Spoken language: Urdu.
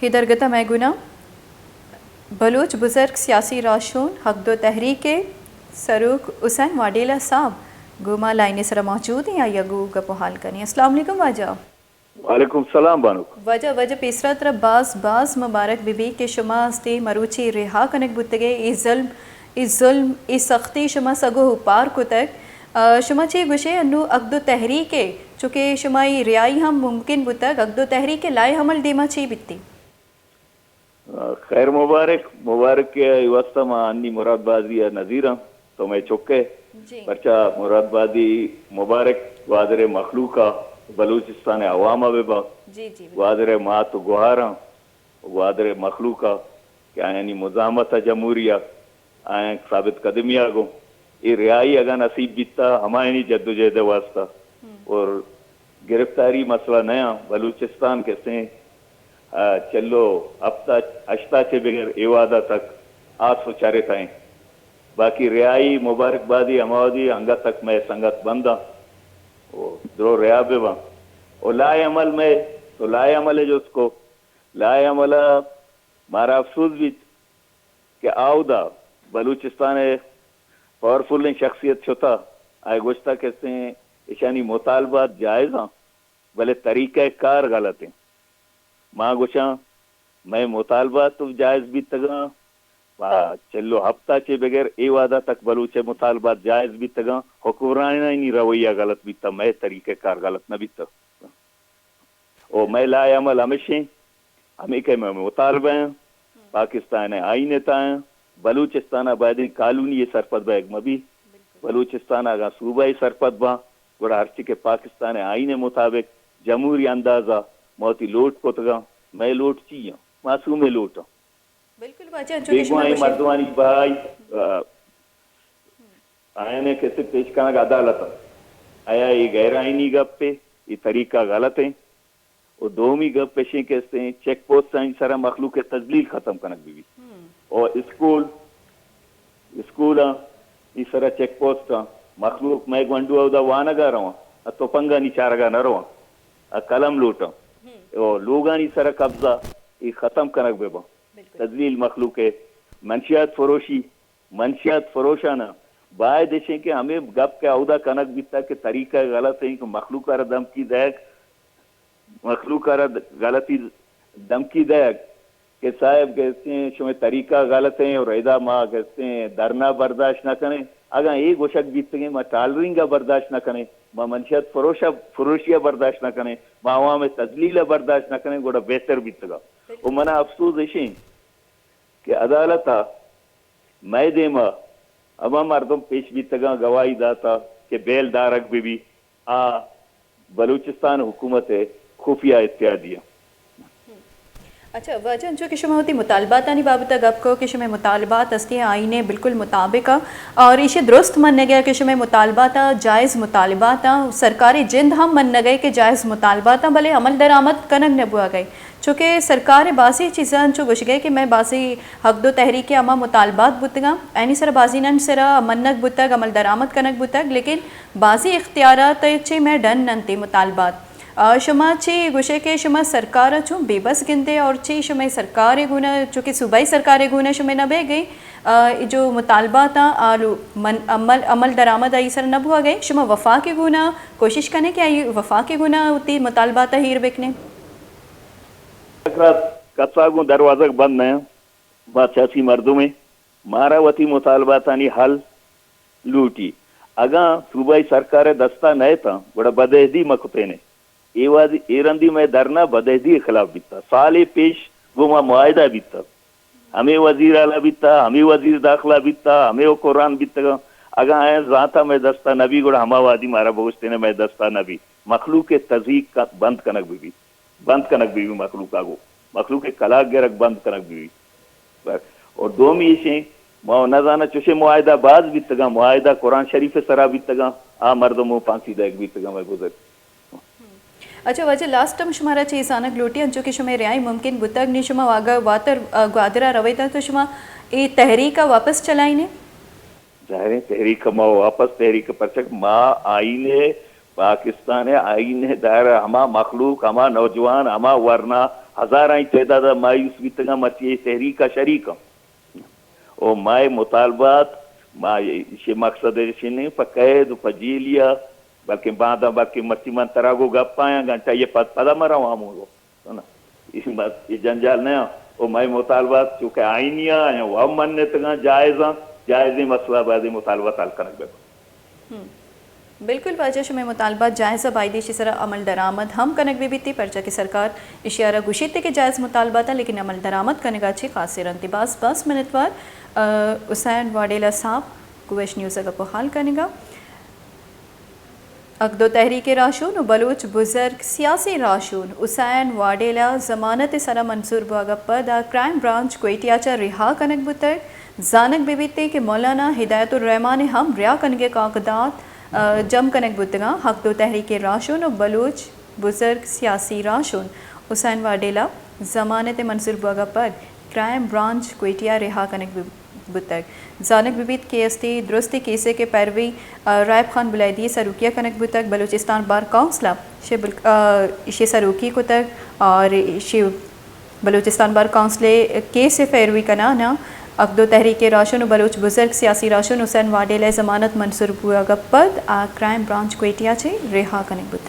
ہدرگتا میں گنا بلوچ بزرگ سیاسی راشون حق دو تحریک سروق حسین واڈیلا صاحب گوما لائن سر موجود ہیں یا گو گپو حال کریں. السلام علیکم واجہ. وعلیکم السلام بانو. وجہ پیسرا طرف باز مبارک بی کہ شما استے مروچی رہا کنک بتگے ای ظلم ای سختی شما سگو پار کتک شما چی گوشے انو اقدو تحریک چونکہ شمائی ریائی ہم ممکن بتک اقدو تحریک لائے حمل دیما چی بتی. خیر مبارک کے واسطہ میں انی مراد بازی نظیرہ تو میں چکے پرچہ مراد بازی مبارک وادر مخلوقہ بلوچستان عوام ببا وادر مات گوہارا وادر مخلوقہ کہ یعنی مزاحمت جمہوریہ آئیں ثابت قدمیہ گو یہ ریائی اگا نصیب بیتا ہمائنی جد و جہد واسطہ اور گرفتاری مسئلہ نیا بلوچستان کے سیں چلو ہفتہ اشتا سے بغیر ایوادہ تک 800 چارے تھائیں باقی ریائی مبارک بادی ہماودی انگا تک میں سنگت بندہ درو ریا بے با اور لائے عمل میں تو لائے عمل ہے جو اس کو لائے عمل مارا افسوس بھی کہ آؤدا بلوچستان پاورفل شخصیت چھتا آئے گوشتا کہتے ہیں اشانی مطالبات جائز ہاں بلے طریقہ کار غلط ہیں. ماں گوشاں میں مطالبات تو جائز بھی تگا چلو ہفتہ کے بغیر ای وعدہ تک بلوچے مطالبات جائز بھی تگا حکمرانی نہیں رویہ غلط بھی تا میں طریقہ کار غلط نہ بھی تا او میں لائے عمل ہمیشہ ہمیں کہ میں مطالبہ ہیں پاکستان آئینے تا ہیں بلوچستان آبادی قانونی سرپد با ایک مبی بلوچستان آگا صوبائی سرپد با گوڑا ہرچی کے پاکستان آئینے مطابق جمہوری اندازہ موتی لوٹ کو تگا میں لوٹ چیئے معصوم لوٹ ہوں بالکل واجہ بیگوائیں مردوانی بھائی آئینے کیسے پیش کرنا عدالت آیا یہ غیر آئینی گپ پہ یہ طریقہ غلط ہے اور دومی گپ پیشیں کہتے ہیں چیک پوسٹ سائن سارا مخلوق تذلیل ختم کرنا بھی اور اسکول اس طرح چیک پوسٹ مخلوق میں گونڈو اودا وانا گا رہا تو پنگا نیچارا گا نہ رہا قلم لوٹا اور لوگانی سر قبضہ یہ ختم کنک بے با تذلیل مخلوق ہے منشیات فروشانہ بائی دیشیں کہ ہمیں گپ کے عہدہ کنک بیتا کہ طریقہ غلط ہے کہ مخلوق کا دمکی دیکھ مخلوق کا غلطی دمکی دیکھ کہ صاحب کہتے ہیں شمیں طریقہ غلط ہیں اور ایدہ ماں کہتے ہیں درنا برداشت نہ کریں اگر ایک گوشک بیتتے ہیں ماں ٹالرنگا برداشت نہ کریں ماں منشیات فروشیہ برداشت نہ کریں ماں عوام میں تذلیل برداشت نہ کریں گوڑا بہتر بیتے گا وہ منا افسوس ایشیں کہ عدالتہ میں دیما اما مردم پیش بیتے گا گواہی داتا کہ بیل دارک بھی بلوچستان حکومت ہے خفیہ اتحادیہ. اچھا وجن جو کہ شما ہوتی مطالبات آنی بابتا گپ کو کہ شما مطالبات استی آئینے بالکل مطابق اور اسے درست مننے گیا کہ شما مطالبات جائز مطالبات سرکار جند ہم مننے گئے کہ جائز مطالبات بلے عمل درآمد کنگ نبوا گئے چونکہ سرکار باسی چیزاں چو گوش گئے کہ میں باسی حق دو تحریک اما مطالبات بتگا اینی سر بازی نن سرا منک بتگ عمل درآمد کنک بتگ لیکن بعضی اختیارات چی میں ڈن ننتی مطالبات شما چی گوشے کہ شما سرکار چوں بے بس گندے اور چی شما سرکار گونا چونکہ صوبائی سرکار گونا شما نہ بے گئی جو مطالبات آلو عمل درآمد آئی سر نہ بھوا گئے شما وفا کے گونا کوشش کرنے کہ آئی وفا کے گونا ہوتی مطالبات ہیر بکنے کساگوں دروازہ بند نہیں بات سیاسی مردوں میں مارا وتی مطالبات آنی حل لوٹی اگاں صوبائی سرکار دستہ نئے تھا بڑا بدہدی مکتے نے ایرندی میں درنا بدہدی خلاف بیتا سال پیش وہ معاہدہ بیتا ہمیں وزیر اعلیٰ بیتا ہمیں وزیر داخلہ بیتا ہمیں وہ قرآن بیتا گا اگاں آئے ذاتا میں دستہ نبی گوڑا ہما وادی مارا بوشتے نے میں دستہ نبی مخلوق تذیق کا بند کنک بھی مخلوق آگو مخلوق کلاک گرک بند کنک بھی اور دومی ایشیں نظانہ چوشے معاہدہ باز بیتا گا معاہدہ قرآن شریف سرا بیتا گا مردموں پانسی دیکھ بیتا گا میں گزر. اچھا وجہ لاسٹ ٹائم شمارا چیز آنک لوٹی جو کہ شما ریائی ممکن بتگ نہیں شما واگا واتر گوادرہ رویتا تو شما ای تحریک واپس چلائی نے ظاہر تحریک ما واپس تحریک پرچک ماں آئینے پاکستان آئینے دائرہ ہما مخلوق ہما نوجوان ہما ورنہ ہزارائیں تعداد مایوس بھی تگا مچی تحریک کا شریک او مائے مطالبات ما یہ مقصد ہے قید فجیلیا بلکہ بعد باقی مچی من تراغو گپایا گھنٹہ یہ پدا مرا ہوں ہم اس بات یہ جنجال نہیں او مائے مطالبات چونکہ آئینیا ہیں وہ مننے تگا جائزی مسئلہ بعد مطالبات حل کرنے گا بالکل واجہ شمع مطالبات جائز بائدی شسرا عمل درآمد ہم کنک بھی بیتی پرچہ کی سرکار اشیارہ گوشیتے کے جائز مطالبات لیکن عمل درآمد کرنے گا اچھی خاصی رنتباس 10 منٹ وار حسین واڈیلا صاحب کویش نیوز اگر پحال کرنے گا اقدو تحریک راشون و بلوچ بزرگ سیاسی راشون حسین واڈیلا ضمانت سرا منصور بواگپا دا کرائم برانچ کوئٹیاچا رہا کنک بتر زانک بیبیتے کہ مولانا ہدایت الرحمان ہم ریا کنگے کاغدات جم کنک بتگا حق دو تحریک راشون و بلوچ بزرگ سیاسی راشون حسین واڈیلا ضمانت منصور بواگا پر کرائم برانچ کوئٹیا رہا کنک بتگ زانک ببیت کیستی درستی کیسے کے پیروی رائب خان بلیدی سروکیہ کنک بتگ بلوچستان بار کونسلہ شی سروکی کو تک اور شی بلوچستان بار کونسلے کیسے پیروی کنانا اقدو تحریک راشن و بلوچ بزرگ سیاسی راشن حسین واڈیلا ضمانت منصور بواگا پد کرائم برانچ کوئٹیا چھے رہا کنک بتگ